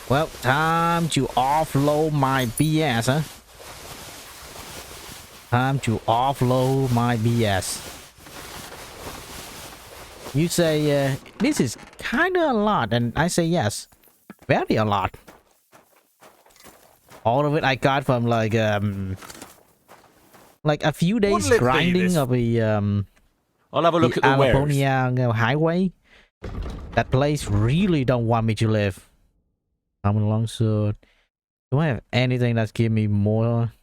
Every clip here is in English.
Well, time to offload my BS, huh? Time to offload my BS. You say, this is kinda a lot, and I say yes. Very a lot. All of it I got from like a few days grinding of I'll have a the look at the wares. Alaponia highway. That place really don't want me to live. Common longsword. Do I have anything that's give me more?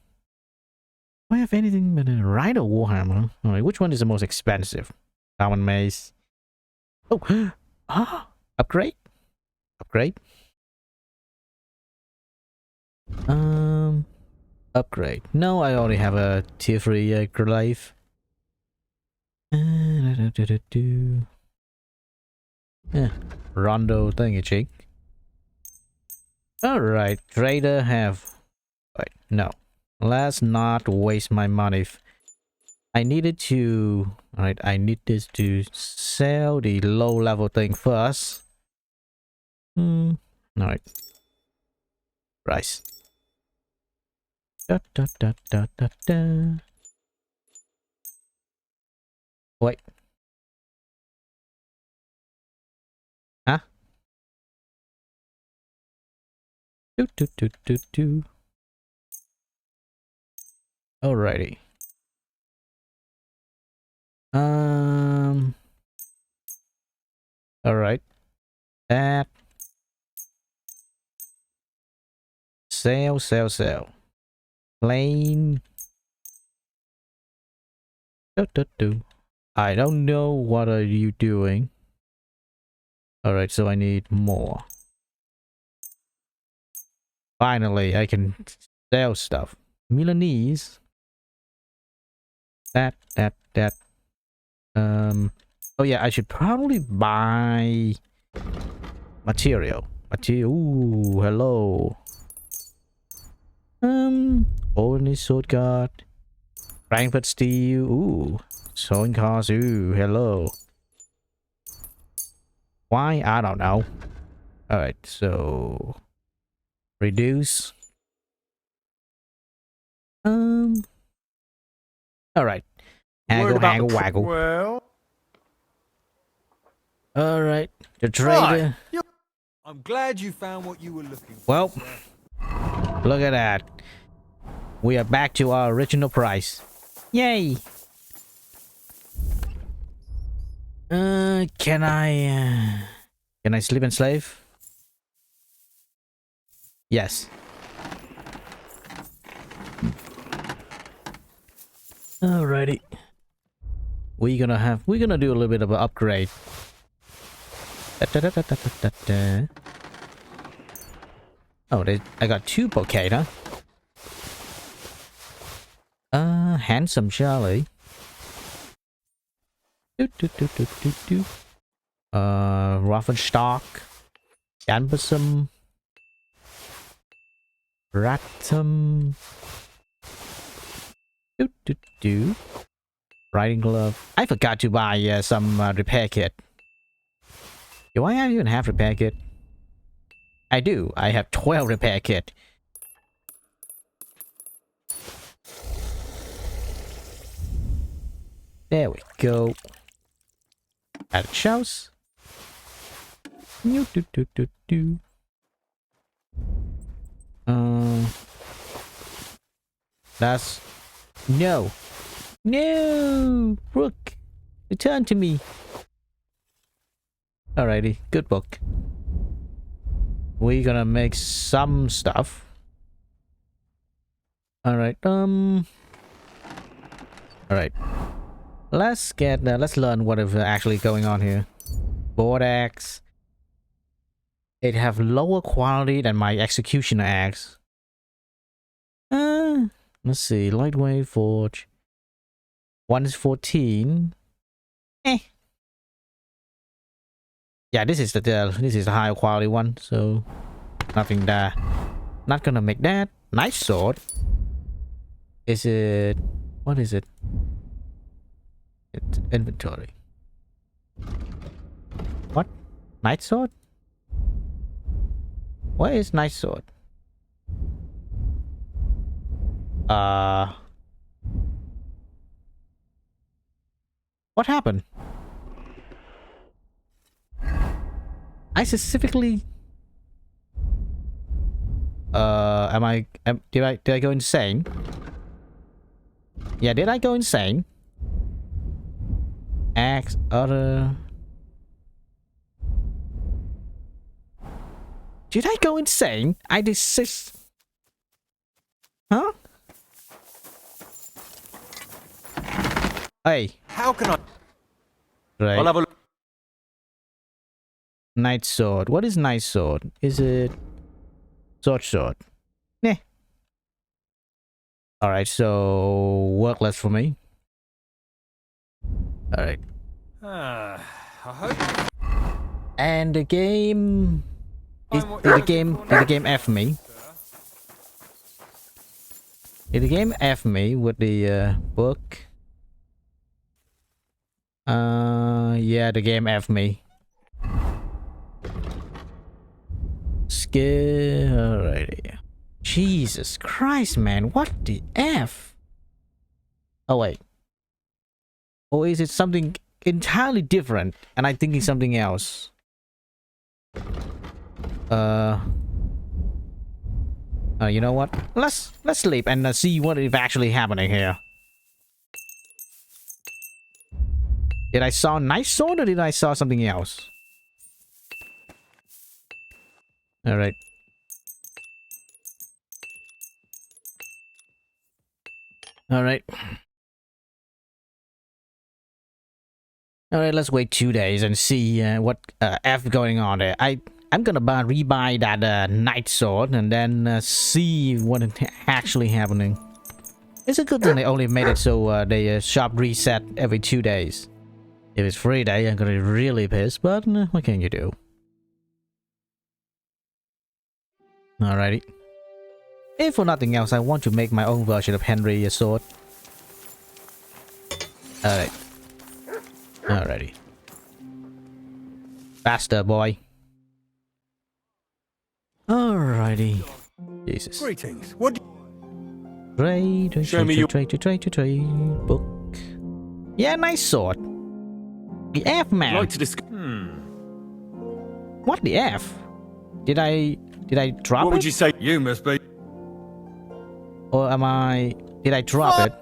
Do I have anything but a Rider Warhammer? Alright, which one is the most expensive? Common mace. Oh, upgrade? Upgrade? Upgrade. No, I already have a tier 3 glaive. Yeah, Rondo thingy-cheek. Alright, trader have... Wait, no. Let's not waste my money. I needed to... Alright, I need this to sell the low-level thing first. Alright. Price. Da, da, da, da, da, da. Wait. Huh? Do. Alrighty. Alright. That. Sell. Plain. Do. I don't know what are you doing. Alright, so I need more. Finally, I can sell stuff. Milanese. That. Oh yeah, I should probably buy material. Ooh, hello. Only sword guard. Frankfurt steel. Ooh. Sewing cars. Ooh, hello. Why? I don't know. Alright, so reduce. Alright. Haggle, waggle. Well, Alright. The trader. Right. I'm glad you found what you were looking for. Well, look at that. We are back to our original price. Yay! Can I sleep and slave? Yes. Alrighty. We're gonna do a little bit of an upgrade. Oh, I got 2 bouquet, huh? Handsome Charlie. Raffenstock. Danbersum. Ratum. Riding glove. I forgot to buy some repair kit. Do I even have repair kit? I do. I have 12 repair kit. There we go. Add shells. That's... No. Brooke. Return to me. Alrighty. Good book. We're gonna make some stuff. Alright. Alright. Let's learn what is actually going on here. Board axe. It have lower quality than my executioner axe. Let's see. Lightweight forge. 1 is 14. Yeah, this is the higher quality one, so nothing there. Not gonna make that. Knife sword. Is it... What is it? It's inventory. What? Knight sword? Where is nice sword? What happened? I specifically... did I go insane? Yeah, did I go insane? Axe, other... Did I go insane? I desist... Huh? Hey. How can I? Right. I'll have a look. Knight sword. What is knight sword? Is it... Sword? Nah. Alright, so... Workless for me. Alright. I hope. And the game... Did the game F me? Did the game F me with the book? Yeah, the game F me. Skill. Alrighty. Jesus Christ, man. What the F? Oh, wait. Or is it something entirely different and I'm thinking something else? You know what? Let's sleep and see what is actually happening here. Did I saw nice sword or did I saw something else? Alright. Alright. Alright, let's wait 2 days and see what F going on there. I'm gonna rebuy that knight sword and then see what is actually happening. It's a good thing they only made it so they shop reset every 2 days. If it's free day, I'm gonna be really pissed, but what can you do? Alrighty. If for nothing else, I want to make my own version of Henry's sword. Alright. Alrighty. Faster, boy. Alrighty. Jesus. Greetings. What? Trade. Book. Yeah, nice sword. The F, man. Like to discuss. What the F? Did I drop it? What would you say? You must be. Or am I... Did I drop it?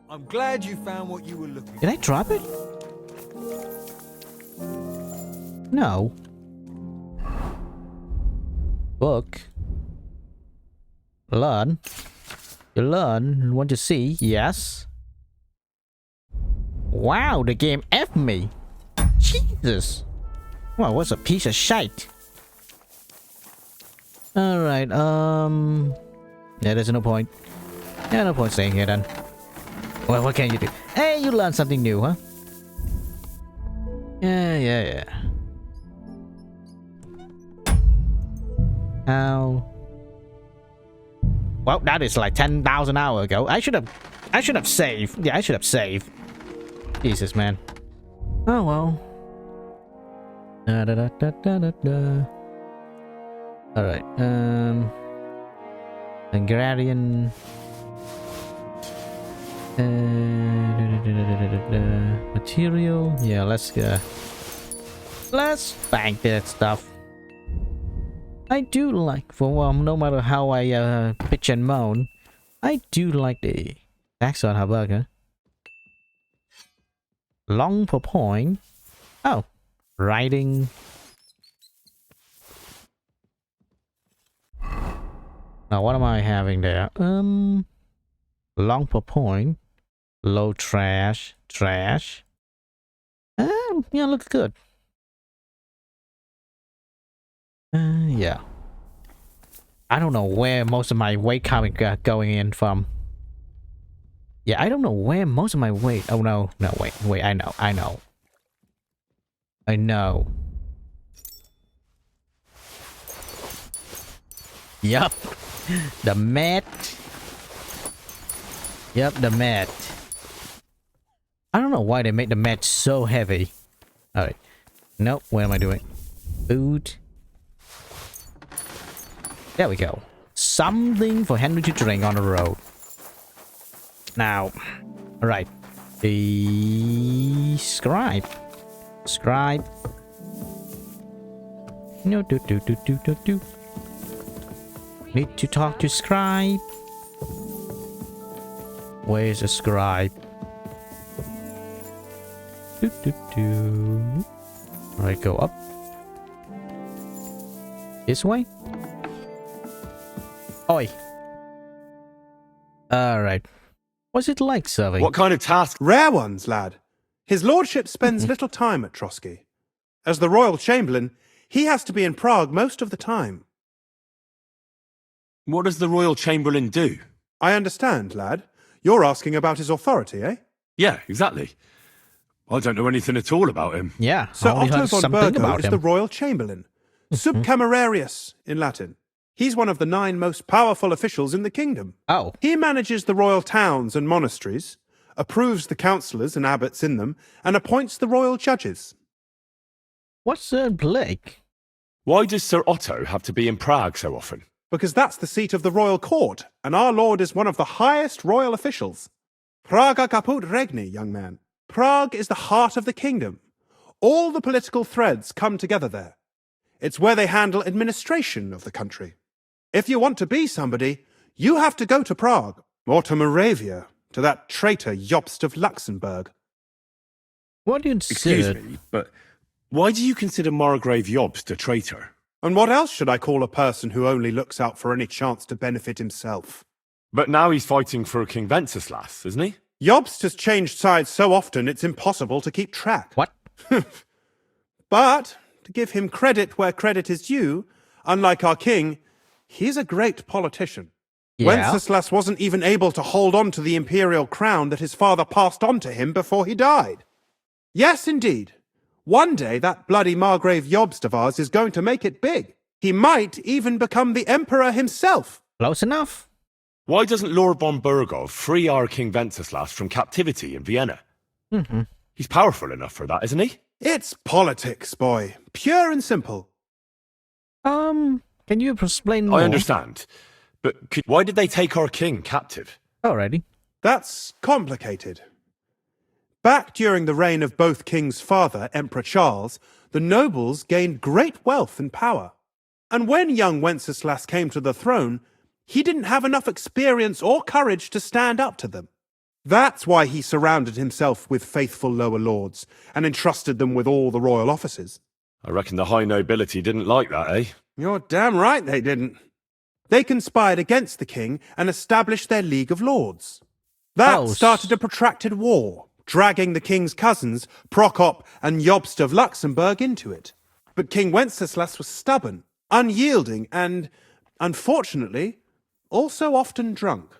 I'm glad you found what you were looking for. Did I drop it? No. Book. Learn. You learn. Want to see? Yes. Wow, the game F me. Jesus. Well, what's a piece of shite? Alright, yeah, there's no point. Yeah, no point staying here then. Well, what can you do? Hey, you learned something new, huh? Yeah. How? Well, that is like 10,000 hours ago. I should have saved. Yeah, I should have saved. Jesus, man. Oh well. Alright, agrarian. Material. Yeah, let's bank that stuff. I do like, no matter how I bitch and moan, I do like the tax on her burger. Long per point. Oh, riding. Now what am I having there? Long per point. Low trash. Yeah, looks good. Yeah. I don't know where most of my weight going in from. Yeah, I don't know where most of my weight. Oh no, wait, I know. Yup. The mat. Yep, the mat. I don't know why they made the mat so heavy. Alright. Nope, what am I doing? Food. There we go. Something for Henry to drink on the road. Now, alright. The scribe. Scribe. No, do. Need to talk to scribe. Where's the scribe? Alright, go up. This way? Oi. Alright. What's it like serving? What kind of task? Rare ones, lad. His lordship spends little time at Trotsky. As the royal chamberlain, he has to be in Prague most of the time. What does the royal chamberlain do? I understand, lad. You're asking about his authority, eh? Yeah, exactly. I don't know anything at all about him. Yeah, Sir I only Otto heard von something Burgo about is him. the royal chamberlain. Subcamerarius in Latin. He's one of the 9 most powerful officials in the kingdom. Oh, He manages the royal towns and monasteries, approves the councillors and abbots in them, and appoints the royal judges. what's Sir Blake? Why does Sir Otto have to be in Prague so often? Because that's the seat of the royal court, and our lord is one of the highest royal officials. Praga caput regni, young man. Prague is the heart of the kingdom. All the political threads come together there. It's where they handle administration of the country. If you want to be somebody, you have to go to Prague, or to Moravia, to that traitor Jobst of Luxembourg. What do you Excuse me, but why do you consider Margrave Jobst a traitor? And what else should I call a person who only looks out for any chance to benefit himself? But now he's fighting for King Wenceslas, isn't he? Jobst has changed sides so often it's impossible to keep track. What? But, to give him credit where credit is due, unlike our king, he's a great politician. Yeah. Wenceslas wasn't even able to hold on to the imperial crown that his father passed on to him before he died. Yes, indeed. One day that bloody Margrave Jobst of ours is going to make it big. He might even become the emperor himself. Close enough. Why doesn't Lord von Burgov free our King Wenceslas from captivity in Vienna? Mm-hmm. He's powerful enough for that, isn't he? It's politics, boy. Pure and simple. Can you explain more? I understand. But why did they take our king captive? Alrighty. That's complicated. Back during the reign of both kings' father, Emperor Charles, the nobles gained great wealth and power. And when young Wenceslas came to the throne, he didn't have enough experience or courage to stand up to them. That's why he surrounded himself with faithful lower lords and entrusted them with all the royal offices. I reckon the high nobility didn't like that, eh? You're damn right they didn't. They conspired against the king and established their League of Lords. That started a protracted war, dragging the king's cousins, Prokop and Jobst of Luxembourg, into it. But King Wenceslas was stubborn, unyielding, and, unfortunately, also often drunk.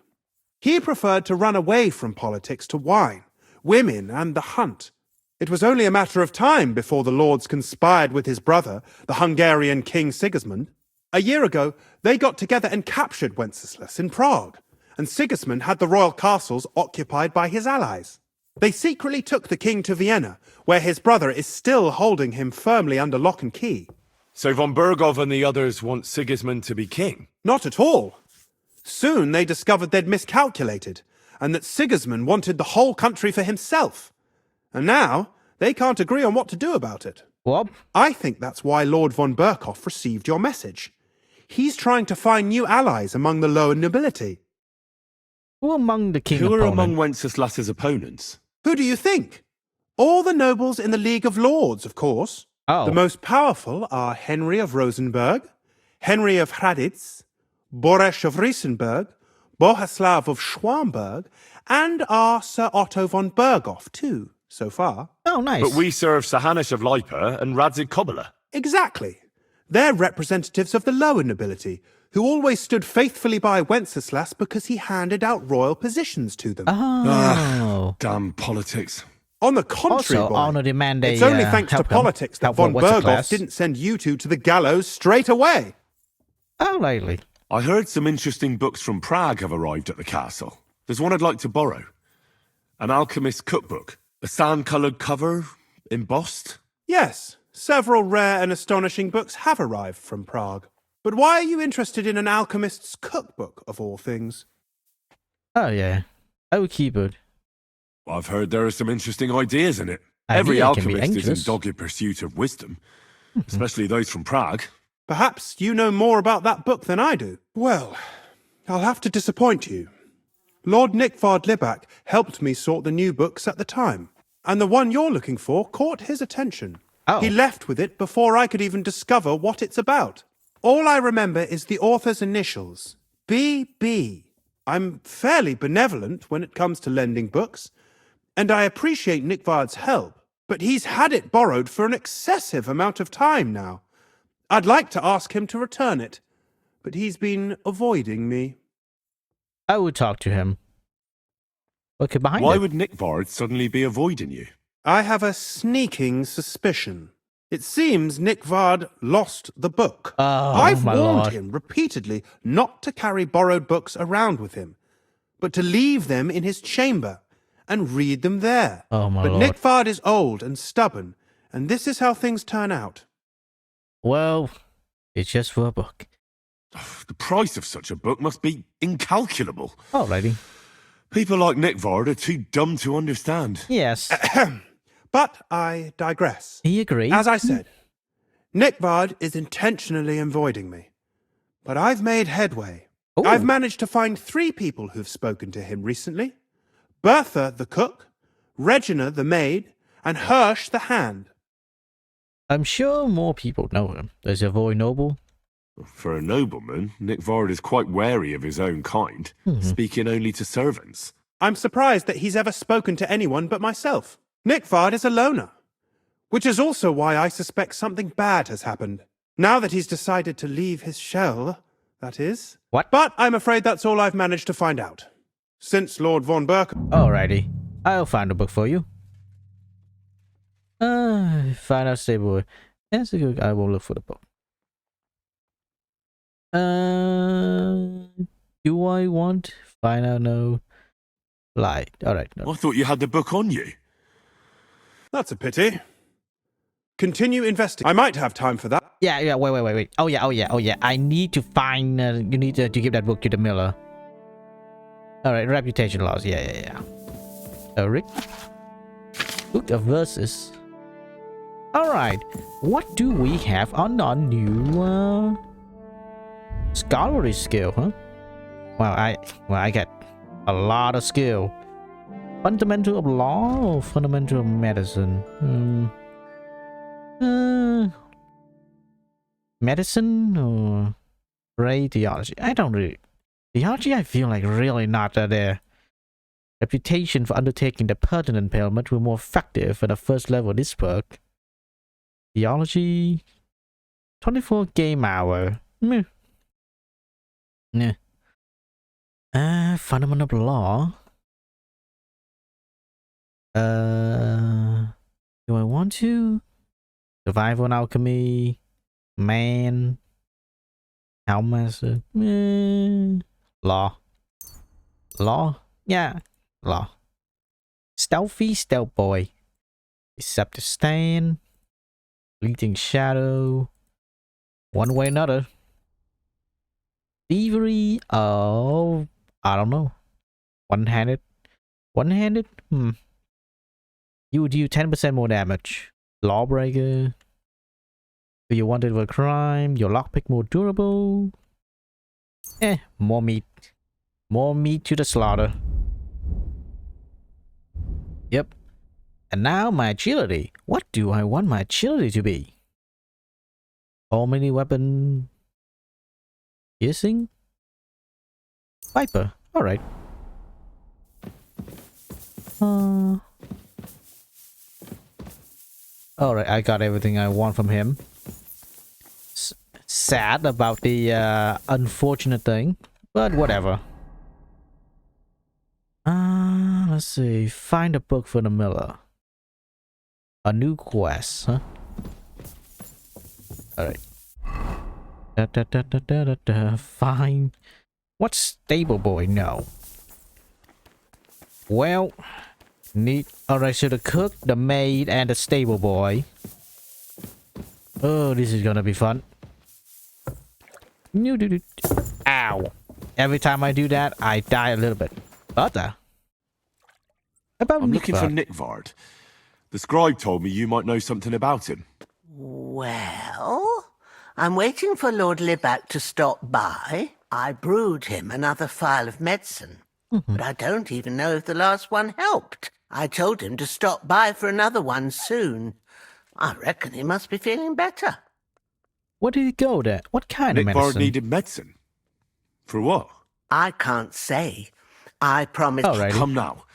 He preferred to run away from politics to wine, women, and the hunt. It was only a matter of time before the lords conspired with his brother, the Hungarian King Sigismund. A year ago, they got together and captured Wenceslas in Prague, and Sigismund had the royal castles occupied by his allies. They secretly took the king to Vienna, where his brother is still holding him firmly under lock and key. So von Burgov and the others want Sigismund to be king? Not at all. Soon they discovered they'd miscalculated, and that Sigismund wanted the whole country for himself. And now, they can't agree on what to do about it. What? I think that's why Lord von Burkhoff received your message. He's trying to find new allies among the lower nobility. Who among the king Who are opponent? among Wenceslas's opponents? Who do you think? All the nobles in the League of Lords, of course. Oh. The most powerful are Henry of Rosenberg, Henry of Hraditz, Boresh of Riesenberg, Bohuslav of Schwamberg, and our Sir Otto von Burghoff, too, so far. Oh, nice. But we serve Sahanish of Lipa and Radzig Kobyla. Exactly. They're representatives of the lower nobility, who always stood faithfully by Wenceslas because he handed out royal positions to them. Oh. Damn politics. On the contrary, Also, boy, honor demand it's only thanks to politics that von Burghoff didn't send you two to the gallows straight away. Oh, lately. I heard some interesting books from Prague have arrived at the castle. There's one I'd like to borrow. An alchemist's cookbook. A sand-coloured cover, embossed. Yes, several rare and astonishing books have arrived from Prague. But why are you interested in an alchemist's cookbook, of all things? Oh yeah, I will keep it. I've heard there are some interesting ideas in it. Idea Every can be alchemist is in anxious. dogged pursuit of wisdom, especially those from Prague. Perhaps you know more about that book than I do. Well, I'll have to disappoint you. Lord Nickvard Libak helped me sort the new books at the time, and the one you're looking for caught his attention. Oh. He left with it before I could even discover what it's about. All I remember is the author's initials, B.B. I'm fairly benevolent when it comes to lending books, and I appreciate Nickvard's help, but he's had it borrowed for an excessive amount of time now. I'd like to ask him to return it, but he's been avoiding me. I will talk to him. Okay, behind Why it. would Nickvard suddenly be avoiding you? I have a sneaking suspicion. It seems Nickvard lost the book. Oh, I've my warned lord. him repeatedly not to carry borrowed books around with him, but to leave them in his chamber and read them there. Oh, my but lord. Nickvard is old and stubborn, and this is how things turn out. Well, it's just for a book. The price of such a book must be incalculable. Alrighty. People like Nickvard are too dumb to understand. Yes, But I digress. he agrees. As I said, Nickvard is intentionally avoiding me. But I've made headway. Ooh. I've managed to find 3 people who've spoken to him recently. Bertha the cook, Regina the maid, and Hirsch the hand. I'm sure more people know him. Does he avoid noble? For a nobleman, Nickvard is quite wary of his own kind, speaking only to servants. I'm surprised that he's ever spoken to anyone but myself. Nickvard is a loner, which is also why I suspect something bad has happened. Now that he's decided to leave his shell, that is. What? But I'm afraid that's all I've managed to find out. Since Lord von Berk... Alrighty. I'll find a book for you. Find out stable. Yes, I will look for the book. Do I want? Find out no. Lie. Alright. No. I thought you had the book on you. That's a pity. Continue investigating. I might have time for that. Yeah, wait. Oh yeah. I need to find, you need to give that book to the miller. Alright, reputation loss. Yeah. Rick. Book of verses. Alright, what do we have on our new, scholarly skill, huh? Well, I get a lot of skill. Fundamental of law or fundamental of medicine? Medicine or Ray theology? I don't really. Theology, I feel like really not there. Reputation for undertaking the pertinent payment were more effective at the first level of this perk. Theology, 24 game hour. Meh. Nah. Fundamental law. Do I want to? Survival and alchemy. Man. Hellmaster. Law. Yeah. Law. Stealthy stealth boy. Deceptive stand. Fleeting shadow. One way or another. Thievery. Oh, I don't know. One-handed. You would do 10% more damage. Lawbreaker. Do you want it for crime? Your lockpick more durable. More meat. More meat to the slaughter. Yep. And now my agility. What do I want my agility to be? All many weapon. Piercing? Viper. Alright. Alright, I got everything I want from him. Sad about the unfortunate thing, but whatever. Let's see. Find a book for the miller. A new quest, huh? Alright. Fine. What's stable boy? No. Well, need. Alright, so the cook, the maid, and the stable boy. Oh, this is gonna be fun. Ow. Every time I do that, I die a little bit. About I'm looking for Nickvard. Nickvard. The scribe told me you might know something about him. Well, I'm waiting for Lord Libac to stop by. I brewed him another phial of medicine, but I don't even know if the last one helped. I told him to stop by for another one soon. I reckon he must be feeling better. Where did he go there? What kind of Nickvard medicine? needed medicine. For what? I can't say. I promised. Alrighty. Come now.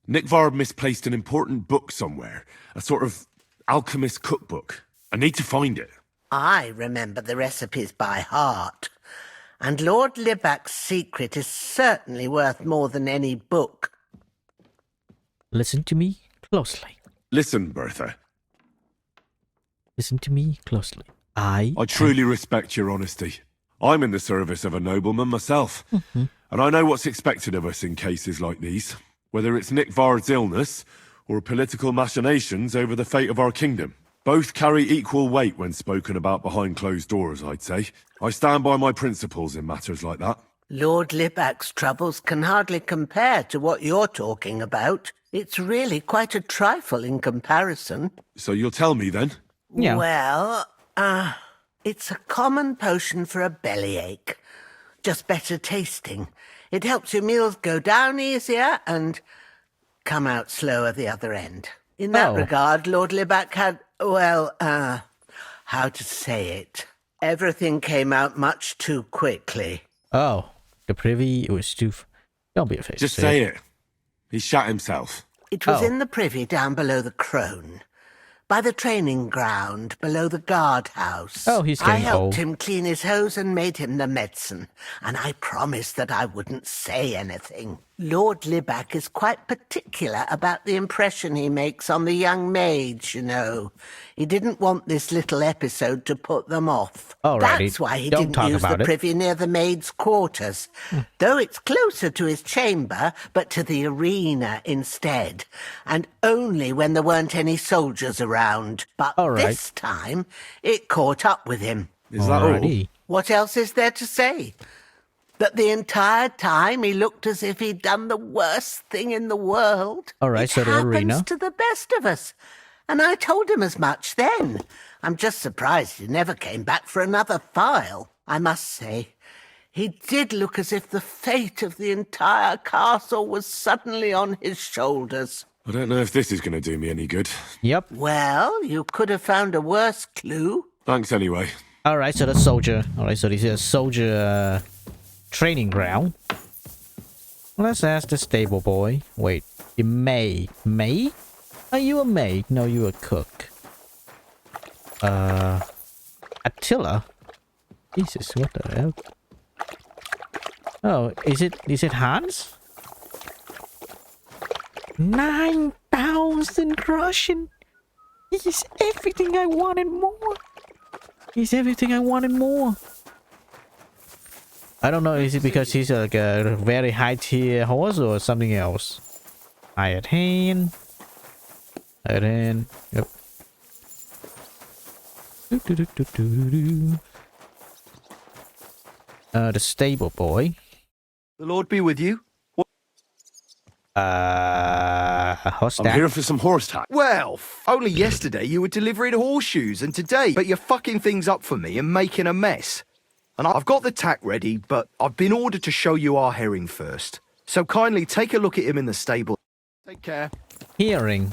Nickvard misplaced an important book somewhere. A sort of alchemist cookbook. I need to find it. I remember the recipes by heart. And Lord Libac's secret is certainly worth more than any book. Listen to me closely. Listen, Bertha. Listen to me closely. I truly respect your honesty. I'm in the service of a nobleman myself, and I know what's expected of us in cases like these, whether it's Nickvard's illness or political machinations over the fate of our kingdom. Both carry equal weight when spoken about behind closed doors, I'd say. I stand by my principles in matters like that. Lord Libac's troubles can hardly compare to what you're talking about. It's really quite a trifle in comparison. So you'll tell me then? Yeah. Well, it's a common potion for a bellyache. Just better tasting. It helps your meals go down easier and come out slower the other end. In that Oh. regard, Lord Libac had, how to say it? Everything came out much too quickly. Oh, the privy was too. Don't be afraid. Just to say it. He shot himself. It was Oh. in the privy down below the crone. By the training ground, below the guardhouse. Oh, he's I getting helped old. him clean his hose and made him the medicine, and I promised that I wouldn't say anything. Lord Libac is quite particular about the impression he makes on the young maids, you know. He didn't want this little episode to put them off. Alrighty, That's why he don't didn't talk use about the it. privy near the maids' quarters, though it's closer to his chamber, but to the arena instead, and only when there weren't any soldiers around. But Alright. this time, it caught up with him. Is that all? Alrighty. What else is there to say? That the entire time he looked as if he'd done the worst thing in the world. Alright, It so the happens arena. to the best of us. And I told him as much then. I'm just surprised he never came back for another file. I must say, he did look as if the fate of the entire castle was suddenly on his shoulders. I don't know if this is going to do me any good. Yep. Well, you could have found a worse clue. Thanks anyway. Alright, so the soldier. Alright, so this is a soldier training ground. Let's ask the stable boy. Wait, you maid. Maid? Are you a maid? No, you a cook. Attila? Jesus, what the hell? Oh, is it Hans? 9,000 Russian. He's everything I wanted more. He's everything I wanted more. I don't know, is it because he's like a very high tier horse or something else? Hired hand. Hired hand. Yep. The stable boy. The Lord be with you. What's I'm that? here for some horse tack. Well, only yesterday you were delivering horseshoes, and today, but you're fucking things up for me and making a mess. And I've got the tack ready, but I've been ordered to show you our herring first. So kindly take a look at him in the stable. Take care. Hearing.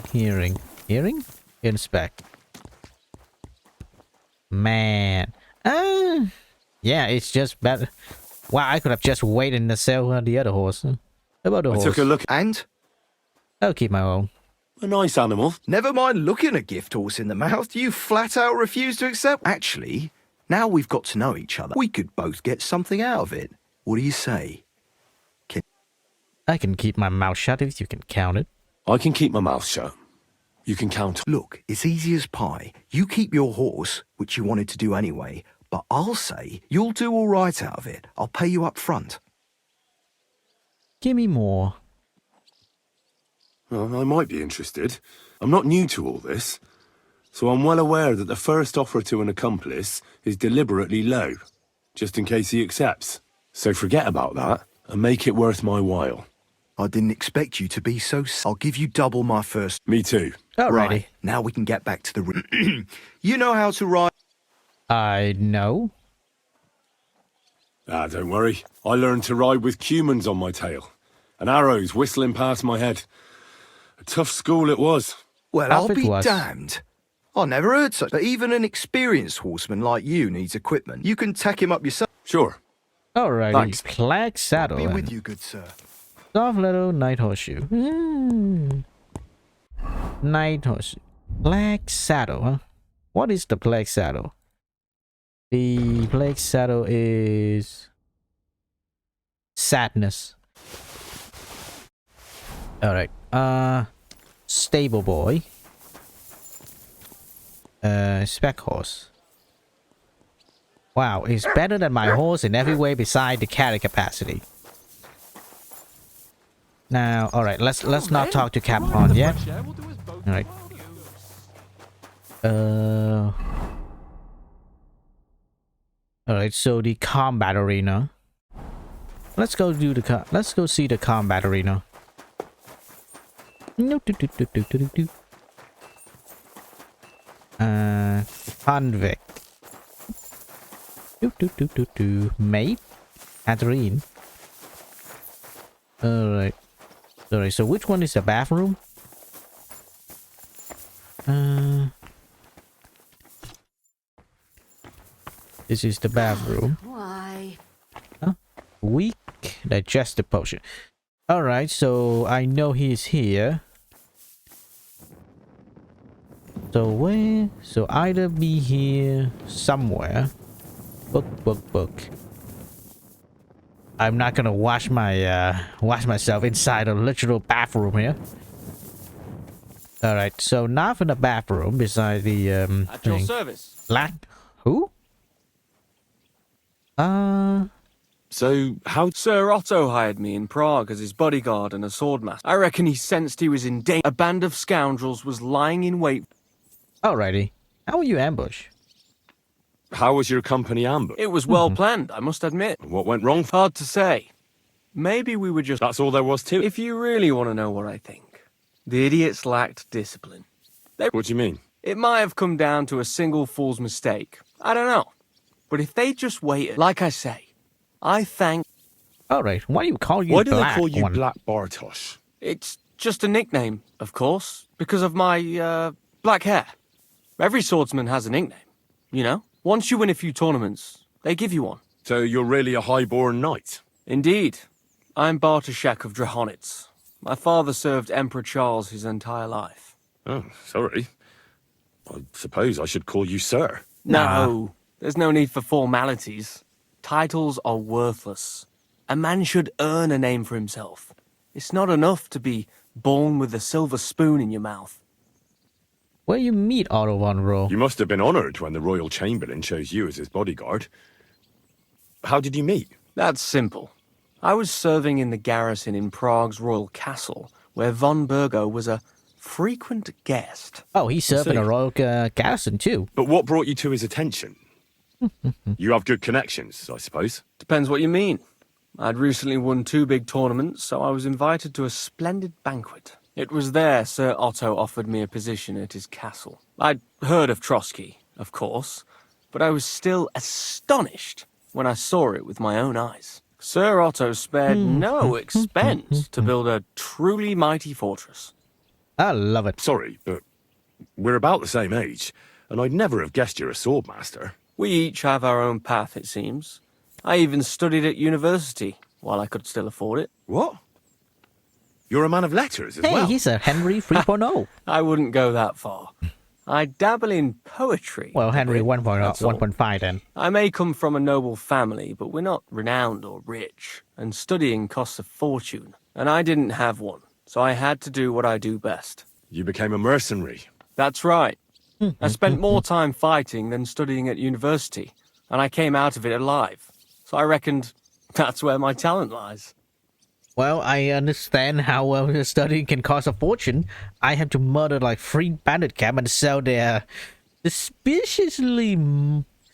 Inspect. Man. Yeah, it's just better. Wow, I could have just waited in the cell on the other horse. How about the I horse? took a look. And I'll keep my own. A nice animal. never mind looking a gift horse in the mouth, you flat out refuse to accept. Actually, now we've got to know each other. We could both get something out of it. What do you say? I can keep my mouth shut if you can count it. I can keep my mouth shut. You can count. Look, it's easy as pie. You keep your horse, which you wanted to do anyway, but I'll say you'll do all right out of it. I'll pay you up front. Give me more. Well, I might be interested. I'm not new to all this, so I'm well aware that the first offer to an accomplice is deliberately low. just in case he accepts. So forget about that and make it worth my while. I didn't expect you to be so... I'll give you double my first... Me too. Alrighty. Right, now we can get back to the... You know how to ride... I know. Ah, don't worry. I learned to ride with cumans on my tail. And arrows whistling past my head. A tough school it was. Well, Tough I'll it be was. damned. I never heard such... But even an experienced horseman like you needs equipment. You can tack him up yourself. Sure. Alrighty. Thanks. Plague saddle. Be then. with you, good sir. Soft little night horseshoe. Night horseshoe. Plague saddle, huh? What is the plague saddle? The plague saddle is sadness. Alright. Stable boy. Spec horse. Wow, it's better than my horse in every way beside the carry capacity. Now, alright, let's not talk to Capcom yet. Alright. Alright, so the combat arena. Let's go see the combat arena. Convict. Mate. Catherine. Alright. Alright, so which one is the bathroom? This is the bathroom. Why? Huh? Weak digestive potion. Alright, so I know he's here. So where? So either be here somewhere. Book. I'm not gonna wash myself inside a literal bathroom here. Alright, so not in the bathroom beside the At your thing. service. Black who? So, how... Sir Otto hired me in Prague as his bodyguard and a swordmaster. I reckon he sensed he was in danger. A band of scoundrels was lying in wait. Alrighty. How will you ambush? How was your company ambushed? It was well planned, I must admit. What went wrong? Hard to say. Maybe we were just... That's all there was to it. If you really want to know what I think, the idiots lacked discipline. What do you mean? It might have come down to a single fool's mistake. I don't know. But if they just waited, like I say, I thank... Alright, why do you call you Why do they black call you one? Black Bartosz? It's just a nickname, of course, because of my, black hair. Every swordsman has a nickname, you know? Once you win a few tournaments, they give you one. So you're really a highborn knight? Indeed. I'm Bartoszek of Drahonitz. My father served Emperor Charles his entire life. Oh, sorry. I suppose I should call you sir. No, there's no need for formalities. Titles are worthless. A man should earn a name for himself. It's not enough to be born with a silver spoon in your mouth. Where you meet Otto von Roh? You must have been honoured when the Royal Chamberlain chose you as his bodyguard. How did you meet? That's simple. I was serving in the garrison in Prague's royal castle, where von Burgo was a frequent guest. Oh, he served in a royal garrison too. But what brought you to his attention? You have good connections, I suppose. Depends what you mean. I'd recently won 2 big tournaments, so I was invited to a splendid banquet. It was there Sir Otto offered me a position at his castle. I'd heard of Trotsky, of course, but I was still astonished when I saw it with my own eyes. Sir Otto spared no expense to build a truly mighty fortress. I love it. Sorry, but we're about the same age, and I'd never have guessed you're a swordmaster. We each have our own path, it seems. I even studied at university, while I could still afford it. What? You're a man of letters as Hey, well. he's a Henry 3.0. I wouldn't go that far. I dabble in poetry. Well, Henry a bit, 1.0, that's all. 1.5 then. I may come from a noble family, but we're not renowned or rich, and studying costs a fortune. And I didn't have one, so I had to do what I do best. You became a mercenary. That's right. I spent more time fighting than studying at university, and I came out of it alive. So I reckoned that's where my talent lies. Well, I understand how well studying can cost a fortune. I have to murder like 3 bandit camp and sell their suspiciously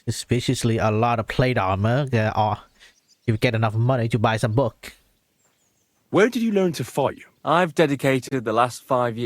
suspiciously a lot of plate armor. There are, if you get enough money to buy some book. Where did you learn to fight? I've dedicated the last 5 years